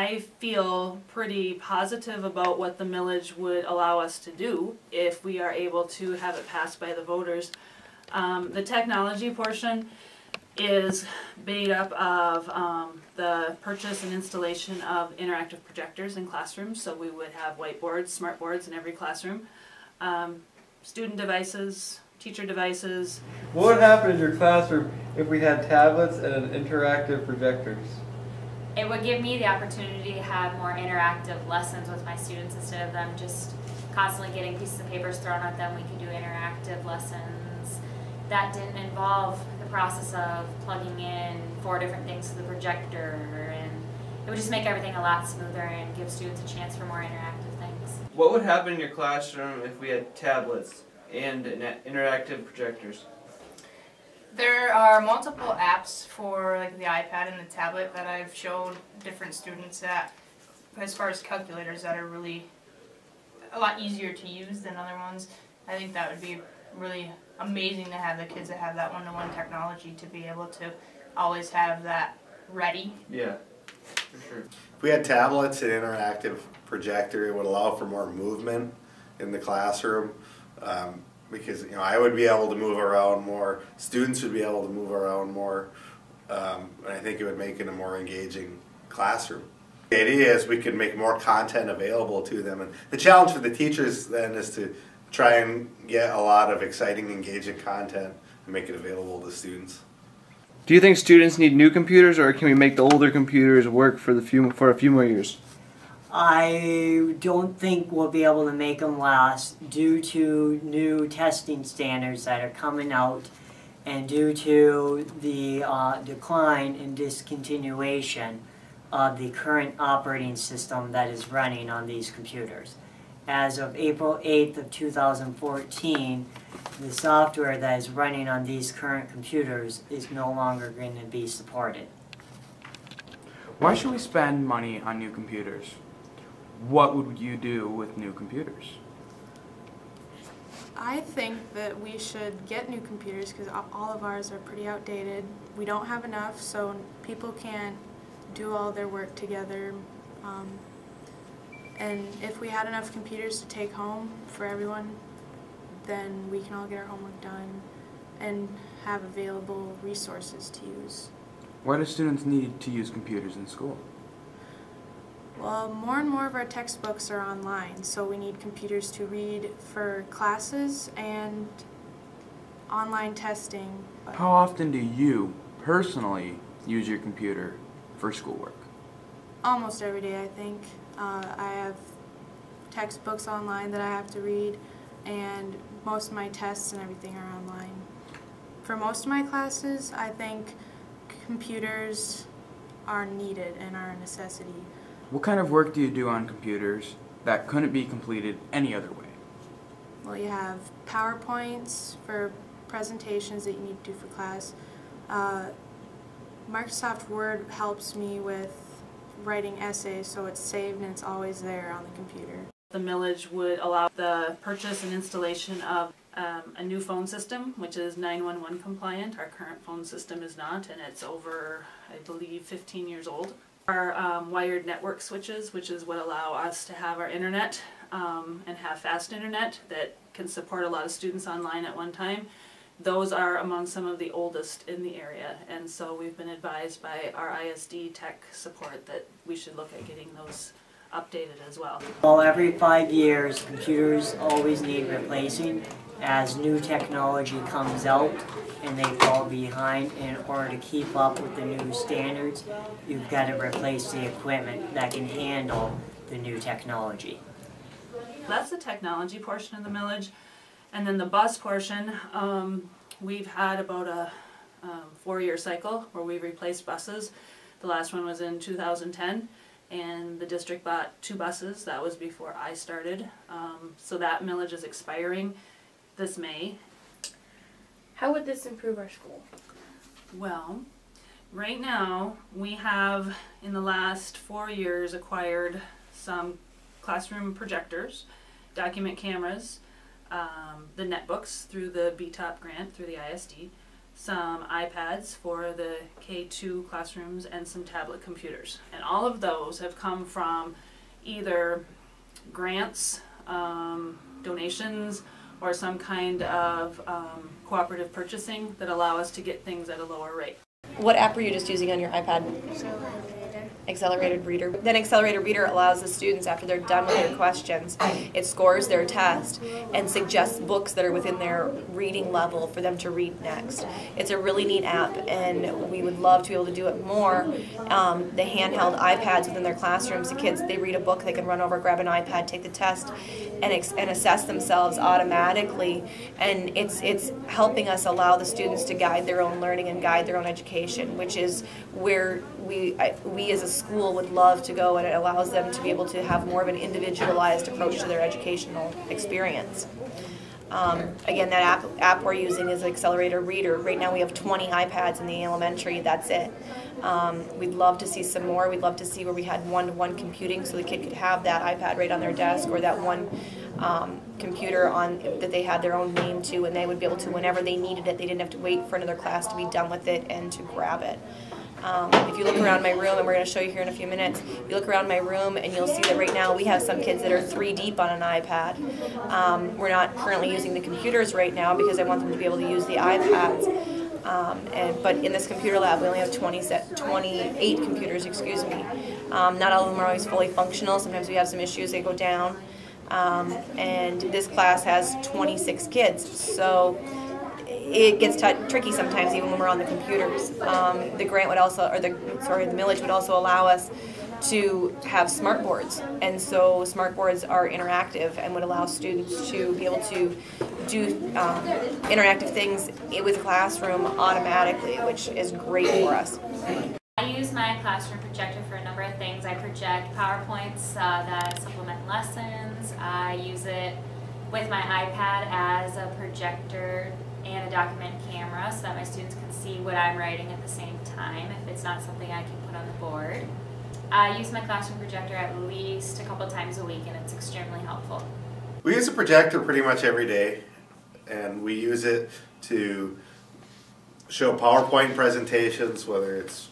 I feel pretty positive about what the millage would allow us to do if we are able to have it passed by the voters. The technology portion is made up of the purchase and installation of interactive projectors in classrooms, so we would have whiteboards, smart boards in every classroom, student devices, teacher devices. What would happen in your classroom if we had tablets and interactive projectors? It would give me the opportunity to have more interactive lessons with my students instead of them just constantly getting pieces of papers thrown at them. We could do interactive lessons that didn't involve the process of plugging in 4 different things to the projector, and it would just make everything a lot smoother and give students a chance for more interactive things. What would happen in your classroom if we had tablets and interactive projectors? There are multiple apps for like the iPad and the tablet that I've showed different students that, as far as calculators, that are really a lot easier to use than other ones. I think that would be really amazing to have the kids that have that one-to-one technology to be able to always have that ready. Yeah, for sure. If we had tablets and interactive projector, it would allow for more movement in the classroom. Because I would be able to move around more, students would be able to move around more, and I think it would make it a more engaging classroom. The idea is we can make more content available to them, and the challenge for the teachers then is to try and get a lot of exciting, engaging content and make it available to students. Do you think students need new computers, or can we make the older computers work for a few more years? I don't think we'll be able to make them last due to new testing standards that are coming out and due to the decline and discontinuation of the current operating system that is running on these computers. As of April 8th of 2014, the software that is running on these current computers is no longer going to be supported. Why should we spend money on new computers? What would you do with new computers? I think that we should get new computers because all of ours are pretty outdated. We don't have enough, so people can't do all their work together. And if we had enough computers to take home for everyone, then we can all get our homework done and have available resources to use. Why do students need to use computers in school? Well, more and more of our textbooks are online, so we need computers to read for classes and online testing. How often do you personally use your computer for schoolwork? Almost every day, I think. I have textbooks online that I have to read, and most of my tests and everything are online. For most of my classes, I think computers are needed and are a necessity. What kind of work do you do on computers that couldn't be completed any other way? Well, you have PowerPoints for presentations that you need to do for class. Microsoft Word helps me with writing essays, so it's saved and it's always there on the computer. The millage would allow the purchase and installation of a new phone system, which is 911 compliant. Our current phone system is not, and it's over, I believe, 15 years old. Our wired network switches, which is what allow us to have our internet and have fast internet that can support a lot of students online at one time. Those are among some of the oldest in the area, and so we've been advised by our ISD tech support that we should look at getting those updated as well. Well, every 5 years, computers always need replacing as new technology comes out and they fall behind. In order to keep up with the new standards, you've got to replace the equipment that can handle the new technology. That's the technology portion of the millage. And then the bus portion, we've had about a 4-year cycle where we've replaced buses. The last one was in 2010, and the district bought 2 buses. That was before I started. So that millage is expiring this May. How would this improve our school? Well, right now we have in the last 4 years acquired some classroom projectors, document cameras, the netbooks through the BTOP grant through the ISD, some iPads for the K2 classrooms, and some tablet computers. And all of those have come from either grants, donations, or some kind of cooperative purchasing that allow us to get things at a lower rate. What app were you just using on your iPad? Accelerated Reader. Then Accelerated Reader allows the students, after they're done with their questions, it scores their test and suggests books that are within their reading level for them to read next. It's a really neat app, and we would love to be able to do it more. The handheld iPads within their classrooms, the kids, they read a book, they can run over, grab an iPad, take the test, and assess themselves automatically. And it's helping us allow the students to guide their own learning and guide their own education, which is where we as a school would love to go, and it allows them to be able to have more of an individualized approach to their educational experience. Again, that app we're using is Accelerator Reader. Right now we have 20 iPads in the elementary, that's it. We'd love to see some more. We'd love to see where we had one-to-one computing, so the kid could have that iPad right on their desk, or that one computer that they had their own name to, and they would be able to, whenever they needed it, they didn't have to wait for another class to be done with it and to grab it. If you look around my room, and we're going to show you here in a few minutes, you look around my room and you'll see that right now we have some kids that are 3 deep on an iPad. We're not currently using the computers right now because I want them to be able to use the iPads. But in this computer lab, we only have 28 computers, excuse me. Not all of them are always fully functional. Sometimes we have some issues, they go down. And this class has 26 kids. So it gets tricky sometimes, even when we're on the computers. The grant would also, the Millage would also allow us to have smart boards, and so smart boards are interactive and would allow students to be able to do interactive things with the classroom automatically, which is great for us. I use my classroom projector for a number of things. I project PowerPoints that supplement lessons. I use it with my iPad as a projector and a document camera so that my students can see what I'm writing at the same time if it's not something I can put on the board. I use my classroom projector at least a couple times a week, and it's extremely helpful. We use a projector pretty much every day, and we use it to show PowerPoint presentations, whether it's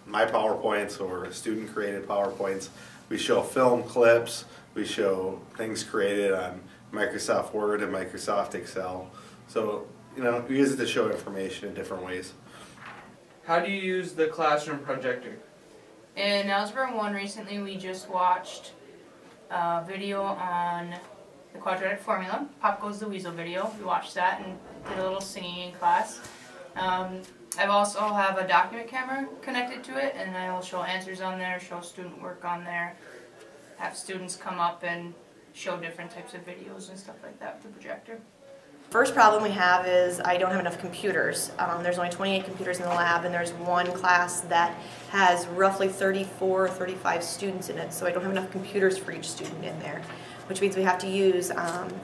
my PowerPoints or student created PowerPoints. We show film clips, we show things created on Microsoft Word and Microsoft Excel. So, you know, we use it to show information in different ways. How do you use the classroom projector? In Algebra 1 recently we just watched a video on the quadratic formula, Pop Goes the Weasel video. We watched that and did a little singing in class. I also have a document camera connected to it, and I will show answers on there, show student work on there, have students come up and show different types of videos and stuff like that with the projector. First problem we have is I don't have enough computers. There's only 28 computers in the lab, and there's one class that has roughly 34 or 35 students in it, so I don't have enough computers for each student in there, which means we have to use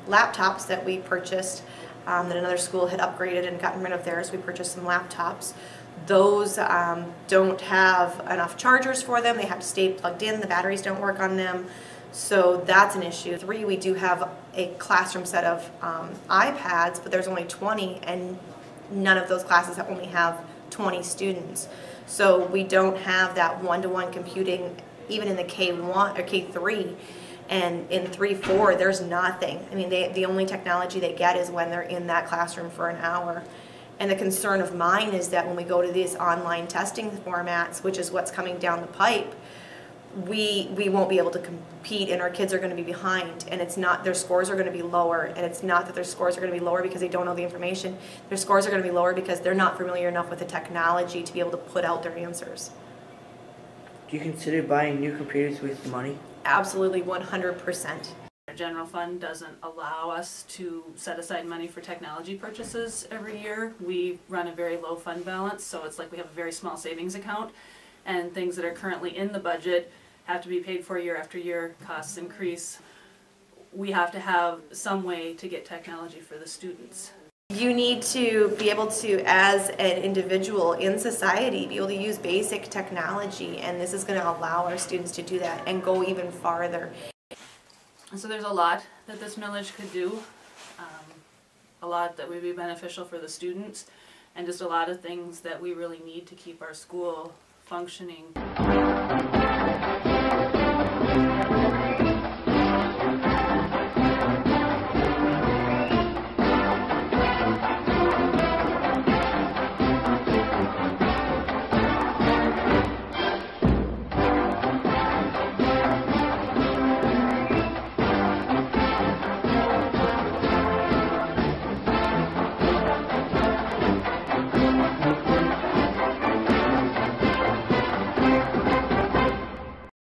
laptops that we purchased that another school had upgraded and gotten rid of theirs. We purchased some laptops. Those don't have enough chargers for them. They have to stay plugged in. The batteries don't work on them. So that's an issue. 3, we do have a classroom set of iPads, but there's only 20, and none of those classes only have 20 students. So we don't have that one-to-one computing even in the K1 or K3. And in 3-4, there's nothing. I mean, the only technology they get is when they're in that classroom for an hour. And the concern of mine is that when we go to these online testing formats, which is what's coming down the pipe, we won't be able to compete, and our kids are going to be behind, and it's not, their scores are going to be lower, and it's not that their scores are going to be lower because they don't know the information. Their scores are going to be lower because they're not familiar enough with the technology to be able to put out their answers. Do you consider buying new computers with money? Absolutely, 100%. Our general fund doesn't allow us to set aside money for technology purchases every year. We run a very low fund balance, so it's like we have a very small savings account, and things that are currently in the budget have to be paid for year after year. Costs increase. We have to have some way to get technology for the students. You need to be able to, as an individual in society, be able to use basic technology, and this is going to allow our students to do that and go even farther. So there's a lot that this millage could do, a lot that would be beneficial for the students, and just a lot of things that we really need to keep our school functioning.